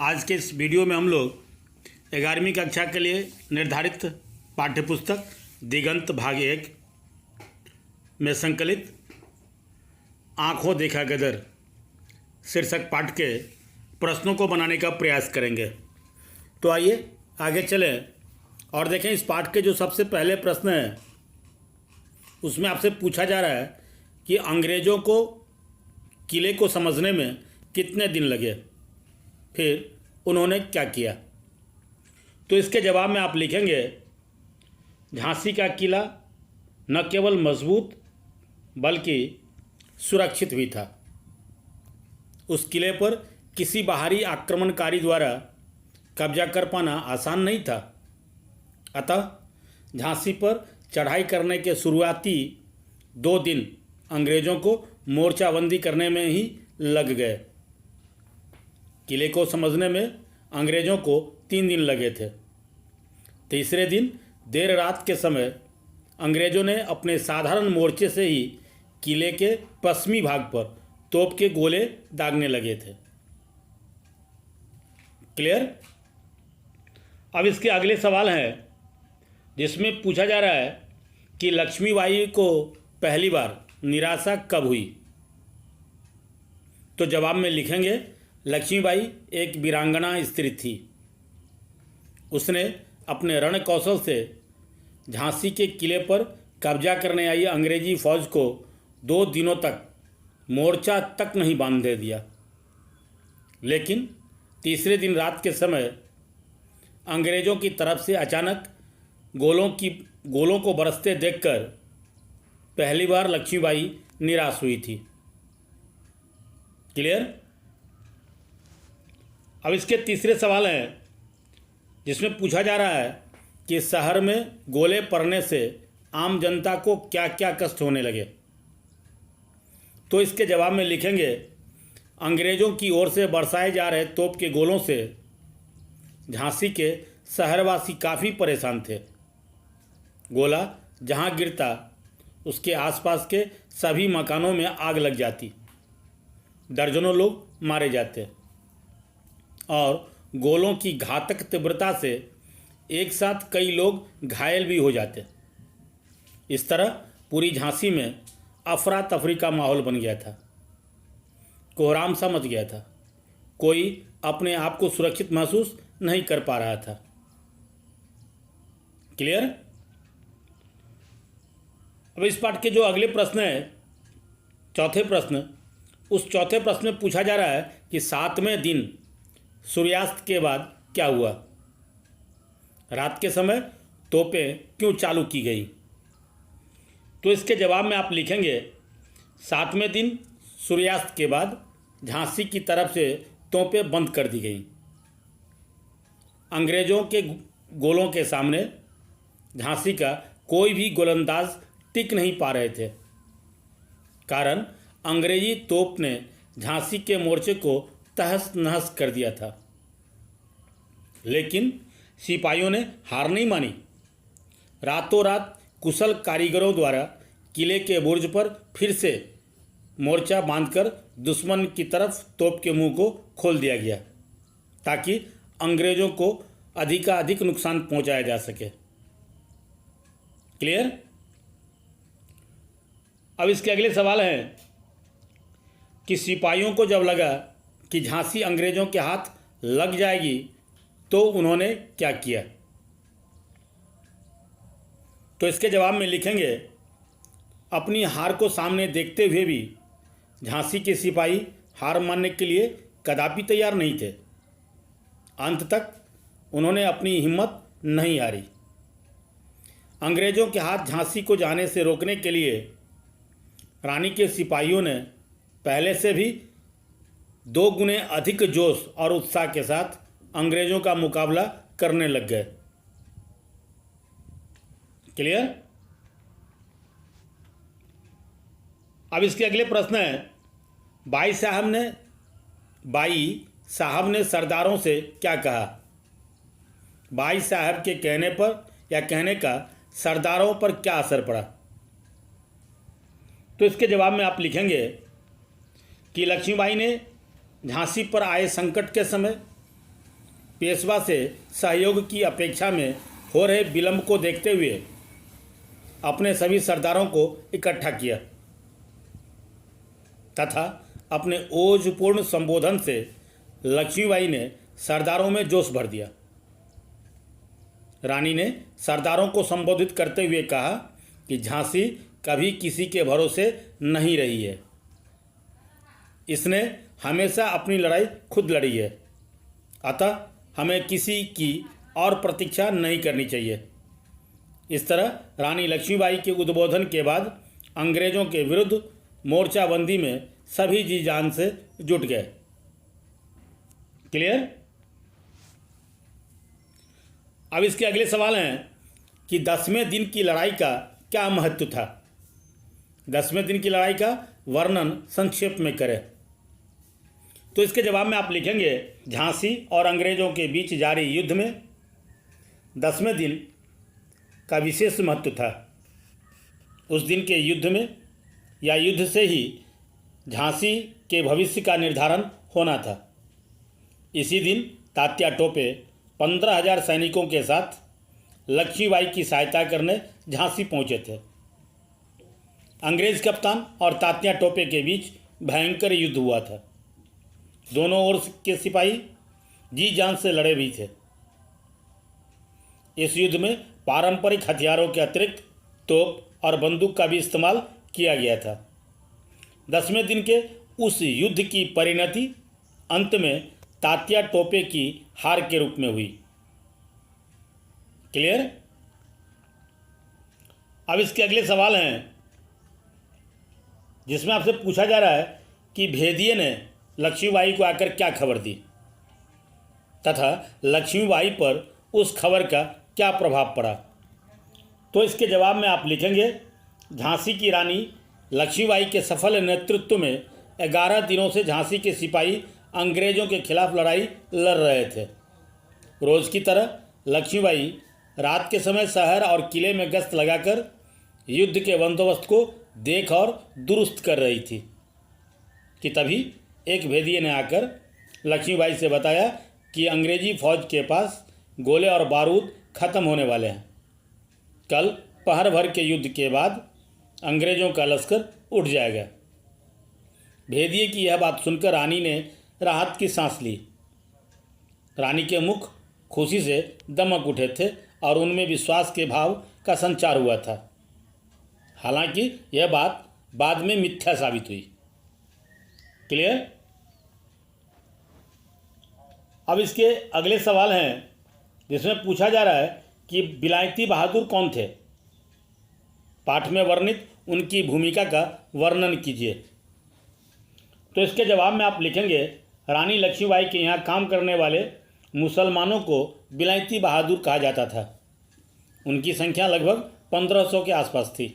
आज के इस वीडियो में हम लोग 11वीं कक्षा के लिए निर्धारित पाठ्यपुस्तक दिगंत भाग 1 में संकलित आँखों देखा गदर शीर्षक पाठ के प्रश्नों को बनाने का प्रयास करेंगे। तो आइए आगे चलें और देखें इस पाठ के जो सबसे पहले प्रश्न है उसमें आपसे पूछा जा रहा है कि अंग्रेज़ों को किले को समझने में कितने दिन लगे, फिर उन्होंने क्या किया। तो इसके जवाब में आप लिखेंगे, झांसी का किला न केवल मजबूत बल्कि सुरक्षित भी था। उस किले पर किसी बाहरी आक्रमणकारी द्वारा कब्जा कर पाना आसान नहीं था। अतः झांसी पर चढ़ाई करने के शुरुआती 2 दिन अंग्रेज़ों को मोर्चाबंदी करने में ही लग गए। किले को समझने में अंग्रेज़ों को 3 दिन लगे थे। तीसरे दिन देर रात के समय अंग्रेज़ों ने अपने साधारण मोर्चे से ही किले के पश्चिमी भाग पर तोप के गोले दागने लगे थे। क्लियर। अब इसके अगले सवाल हैं जिसमें पूछा जा रहा है कि लक्ष्मीबाई को पहली बार निराशा कब हुई। तो जवाब में लिखेंगे, लक्ष्मीबाई एक वीरांगना स्त्री थी। उसने अपने रण कौशल से झांसी के किले पर कब्जा करने आई अंग्रेजी फौज को 2 दिनों तक मोर्चा तक नहीं बांधने दिया। लेकिन तीसरे दिन रात के समय अंग्रेज़ों की तरफ से अचानक गोलों को बरसते देखकर पहली बार लक्ष्मीबाई निराश हुई थी। क्लियर। अब इसके तीसरे सवाल हैं जिसमें पूछा जा रहा है कि शहर में गोले पड़ने से आम जनता को क्या क्या कष्ट होने लगे। तो इसके जवाब में लिखेंगे, अंग्रेज़ों की ओर से बरसाए जा रहे तोप के गोलों से झांसी के शहरवासी काफ़ी परेशान थे। गोला जहां गिरता उसके आसपास के सभी मकानों में आग लग जाती, दर्जनों लोग मारे जाते और गोलों की घातक तीव्रता से एक साथ कई लोग घायल भी हो जाते। इस तरह पूरी झांसी में अफरा तफरी का माहौल बन गया था। कोहराम सा मच गया था। कोई अपने आप को सुरक्षित महसूस नहीं कर पा रहा था। क्लियर। अब इस पाठ के जो अगले प्रश्न है, चौथे प्रश्न, उस चौथे प्रश्न में पूछा जा रहा है कि 7वें दिन सूर्यास्त के बाद क्या हुआ। रात के समय तोपें क्यों चालू की गई। तो इसके जवाब में आप लिखेंगे, 7वें दिन सूर्यास्त के बाद झांसी की तरफ से तोपें बंद कर दी गई। अंग्रेज़ों के गोलों के सामने झांसी का कोई भी गोलंदाज टिक नहीं पा रहे थे। कारण अंग्रेजी तोप ने झांसी के मोर्चे को तहस नहस कर दिया था। लेकिन सिपाहियों ने हार नहीं मानी। रातों रात कुशल कारीगरों द्वारा किले के बुर्ज पर फिर से मोर्चा बांधकर दुश्मन की तरफ तोप के मुंह को खोल दिया गया ताकि अंग्रेज़ों को अधिकाधिक नुकसान पहुंचाया जा सके। क्लियर। अब इसके अगले सवाल हैं कि सिपाहियों को जब लगा कि झांसी अंग्रेज़ों के हाथ लग जाएगी तो उन्होंने क्या किया। तो इसके जवाब में लिखेंगे, अपनी हार को सामने देखते हुए भी झांसी के सिपाही हार मानने के लिए कदापि तैयार नहीं थे। अंत तक उन्होंने अपनी हिम्मत नहीं हारी। अंग्रेज़ों के हाथ झांसी को जाने से रोकने के लिए रानी के सिपाहियों ने पहले से भी 2 गुने अधिक जोश और उत्साह के साथ अंग्रेज़ों का मुकाबला करने लग गए। क्लियर। अब इसके अगले प्रश्न है, बाई साहब ने सरदारों से क्या कहा। बाई साहब के कहने पर या कहने का सरदारों पर क्या असर पड़ा। तो इसके जवाब में आप लिखेंगे कि लक्ष्मीबाई ने झांसी पर आए संकट के समय पेशवा से सहयोग की अपेक्षा में हो रहे विलंब को देखते हुए अपने सभी सरदारों को इकट्ठा किया तथा अपने ओजपूर्ण संबोधन से लक्ष्मीबाई ने सरदारों में जोश भर दिया। रानी ने सरदारों को संबोधित करते हुए कहा कि झांसी कभी किसी के भरोसे नहीं रही है। इसने हमेशा अपनी लड़ाई खुद लड़ी है, अतः हमें किसी की और प्रतीक्षा नहीं करनी चाहिए। इस तरह रानी लक्ष्मीबाई के उद्बोधन के बाद अंग्रेजों के विरुद्ध मोर्चाबंदी में सभी जी जान से जुट गए। क्लियर? अब इसके अगले सवाल हैं कि 10वें दिन की लड़ाई का क्या महत्व था। 10वें दिन की लड़ाई का वर्णन संक्षेप में करें। तो इसके जवाब में आप लिखेंगे, झांसी और अंग्रेजों के बीच जारी युद्ध में 10वें दिन का विशेष महत्व था। उस दिन के युद्ध में या युद्ध से ही झांसी के भविष्य का निर्धारण होना था। इसी दिन तात्या टोपे 15,000 सैनिकों के साथ लक्ष्मीबाई की सहायता करने झांसी पहुंचे थे। अंग्रेज कप्तान और तात्या टोपे के बीच भयंकर युद्ध हुआ था। दोनों ओर के सिपाही जी जान से लड़े भी थे। इस युद्ध में पारंपरिक हथियारों के अतिरिक्त तोप और बंदूक का भी इस्तेमाल किया गया था। 10वें दिन के उस युद्ध की परिणति अंत में तात्या टोपे की हार के रूप में हुई। क्लियर? अब इसके अगले सवाल हैं जिसमें आपसे पूछा जा रहा है कि भेदिए ने लक्ष्मीबाई को आकर क्या खबर दी तथा लक्ष्मीबाई पर उस खबर का क्या प्रभाव पड़ा। तो इसके जवाब में आप लिखेंगे, झांसी की रानी लक्ष्मीबाई के सफल नेतृत्व में 11 दिनों से झांसी के सिपाही अंग्रेजों के खिलाफ लड़ाई लड़ रहे थे। रोज की तरह लक्ष्मीबाई रात के समय शहर और किले में गश्त लगाकर युद्ध के बंदोबस्त को देख और दुरुस्त कर रही थी कि तभी एक भेदिए ने आकर लक्ष्मीबाई से बताया कि अंग्रेजी फौज के पास गोले और बारूद खत्म होने वाले हैं। कल पहर भर के युद्ध के बाद अंग्रेजों का लश्कर उठ जाएगा। भेदिए की यह बात सुनकर रानी ने राहत की सांस ली। रानी के मुख खुशी से दमक उठे थे और उनमें विश्वास के भाव का संचार हुआ था। हालांकि यह बात बाद में मिथ्या साबित हुई। क्लियर? अब इसके अगले सवाल हैं जिसमें पूछा जा रहा है कि विलायती बहादुर कौन थे। पाठ में वर्णित उनकी भूमिका का वर्णन कीजिए। तो इसके जवाब में आप लिखेंगे, रानी लक्ष्मीबाई के यहाँ काम करने वाले मुसलमानों को विलायती बहादुर कहा जाता था। उनकी संख्या लगभग 1500 के आसपास थी।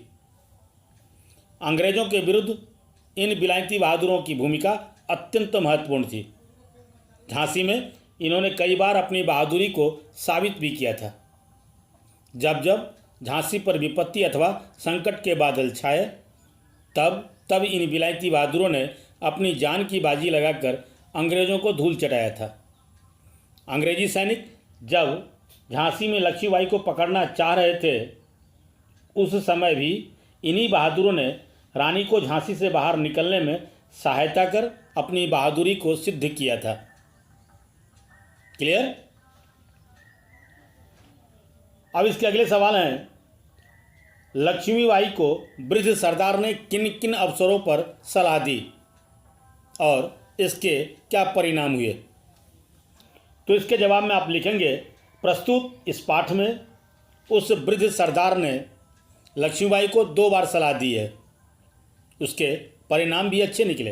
अंग्रेजों के विरुद्ध इन विलायती बहादुरों की भूमिका अत्यंत महत्वपूर्ण थी। झांसी में इन्होंने कई बार अपनी बहादुरी को साबित भी किया था। जब जब झांसी पर विपत्ति अथवा संकट के बादल छाए तब इन विलायती बहादुरों ने अपनी जान की बाजी लगाकर अंग्रेजों को धूल चटाया था। अंग्रेजी सैनिक जब झांसी में लक्ष्मीबाई को पकड़ना चाह रहे थे, उस समय भी इन्हीं बहादुरों ने रानी को झांसी से बाहर निकलने में सहायता कर अपनी बहादुरी को सिद्ध किया था। क्लियर? अब इसके अगले सवाल हैं, लक्ष्मीबाई को वृद्ध सरदार ने किन किन अवसरों पर सलाह दी और इसके क्या परिणाम हुए। तो इसके जवाब में आप लिखेंगे, प्रस्तुत इस पाठ में उस वृद्ध सरदार ने लक्ष्मीबाई को 2 बार सलाह दी है। उसके परिणाम भी अच्छे निकले।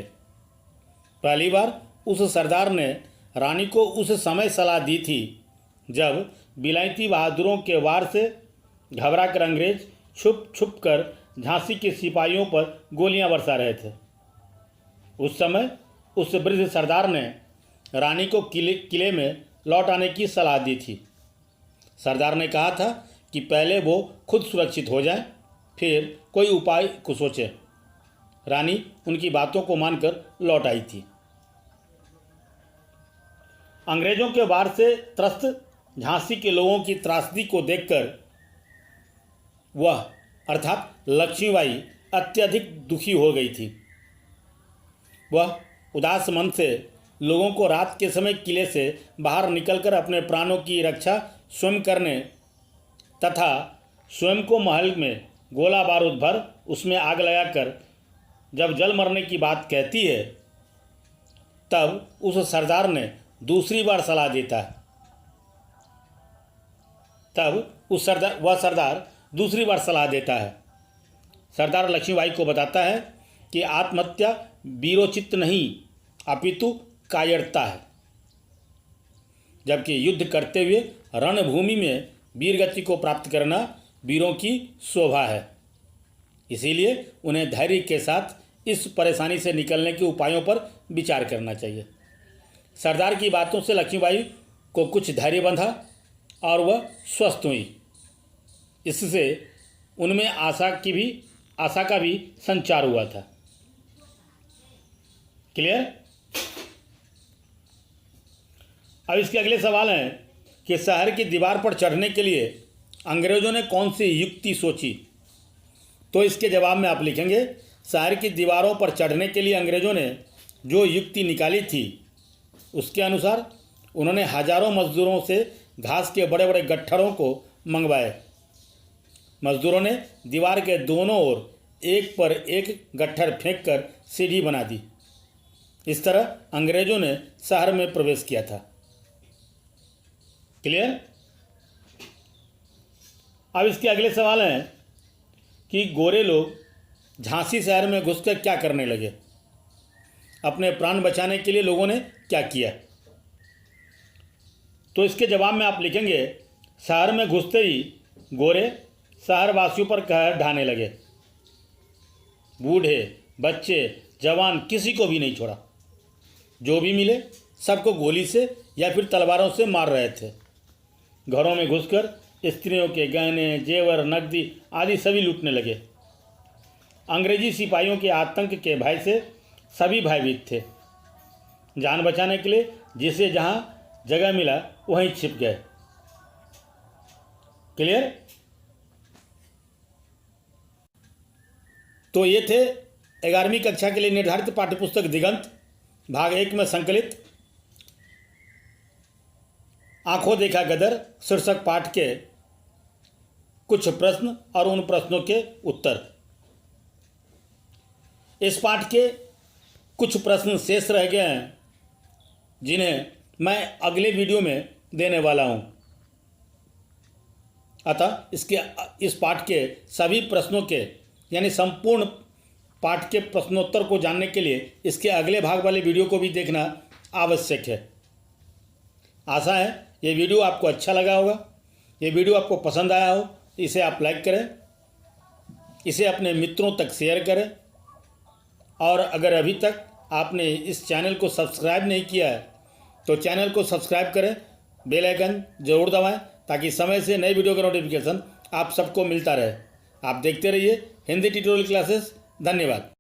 पहली बार उस सरदार ने रानी को उस समय सलाह दी थी जब विलायती बहादुरों के वार से घबराकर अंग्रेज छुप छुप कर झांसी के सिपाहियों पर गोलियां बरसा रहे थे। उस समय उस वृद्ध सरदार ने रानी को किले में लौट आने की सलाह दी थी। सरदार ने कहा था कि पहले वो खुद सुरक्षित हो जाए, फिर कोई उपाय को सोचे। रानी उनकी बातों को मानकर लौट आई थी। अंग्रेजों के वार से त्रस्त झांसी के लोगों की त्रासदी को देखकर वह अर्थात लक्ष्मीबाई अत्यधिक दुखी हो गई थी। वह उदास मन से लोगों को रात के समय किले से बाहर निकलकर अपने प्राणों की रक्षा स्वयं करने तथा स्वयं को महल में गोला बारूद भर उसमें आग लगाकर जब जल मरने की बात कहती है, तब उस सरदार ने दूसरी बार सलाह देता है। वह सरदार दूसरी बार सलाह देता है। सरदार लक्ष्मीबाई को बताता है कि आत्महत्या वीरोचित नहीं अपितु कायरता है, जबकि युद्ध करते हुए रणभूमि में वीरगति को प्राप्त करना वीरों की शोभा है। इसीलिए उन्हें धैर्य के साथ इस परेशानी से निकलने के उपायों पर विचार करना चाहिए। सरदार की बातों से लक्ष्मीबाई को कुछ धैर्य बंधा और वह स्वस्थ हुई। इससे उनमें आशा का भी संचार हुआ था। क्लियर? अब इसके अगले सवाल हैं कि शहर की दीवार पर चढ़ने के लिए अंग्रेज़ों ने कौन सी युक्ति सोची। तो इसके जवाब में आप लिखेंगे, शहर की दीवारों पर चढ़ने के लिए अंग्रेज़ों ने जो युक्ति निकाली थी उसके अनुसार उन्होंने हजारों मजदूरों से घास के बड़े बड़े गट्ठरों को मंगवाए। मजदूरों ने दीवार के दोनों ओर एक पर एक गट्ठर फेंक कर सीढ़ी बना दी। इस तरह अंग्रेज़ों ने शहर में प्रवेश किया था। क्लियर? अब इसके अगले सवाल हैं कि गोरे लोग झांसी शहर में घुसकर क्या करने लगे। अपने प्राण बचाने के लिए लोगों ने क्या किया। तो इसके जवाब में आप लिखेंगे, शहर में घुसते ही गोरे शहरवासियों पर कहर ढाने लगे। बूढ़े, बच्चे, जवान किसी को भी नहीं छोड़ा। जो भी मिले सबको गोली से या फिर तलवारों से मार रहे थे। घरों में घुसकर स्त्रियों के गहने, जेवर, नकदी आदि सभी लूटने लगे। अंग्रेजी सिपाहियों के आतंक के भय से सभी भयभीत थे। जान बचाने के लिए जिसे जहां जगह मिला वहीं छिप गए। क्लियर? तो ये थे 11वीं कक्षा के लिए निर्धारित पाठ्यपुस्तक दिगंत भाग 1 में संकलित आंखों देखा गदर शीर्षक पाठ के कुछ प्रश्न और उन प्रश्नों के उत्तर। इस पाठ के कुछ प्रश्न शेष रह गए हैं जिन्हें मैं अगले वीडियो में देने वाला हूं। अतः इस पाठ के सभी प्रश्नों के यानी संपूर्ण पाठ के प्रश्नोत्तर को जानने के लिए इसके अगले भाग वाले वीडियो को भी देखना आवश्यक है। आशा है ये वीडियो आपको अच्छा लगा होगा। ये वीडियो आपको पसंद आया हो तो इसे आप लाइक करें, इसे अपने मित्रों तक शेयर करें और अगर अभी तक आपने इस चैनल को सब्सक्राइब नहीं किया है तो चैनल को सब्सक्राइब करें, बेल आइकन जरूर दबाएं ताकि समय से नए वीडियो का नोटिफिकेशन आप सबको मिलता रहे। आप देखते रहिए हिंदी ट्यूटोरियल क्लासेस। धन्यवाद।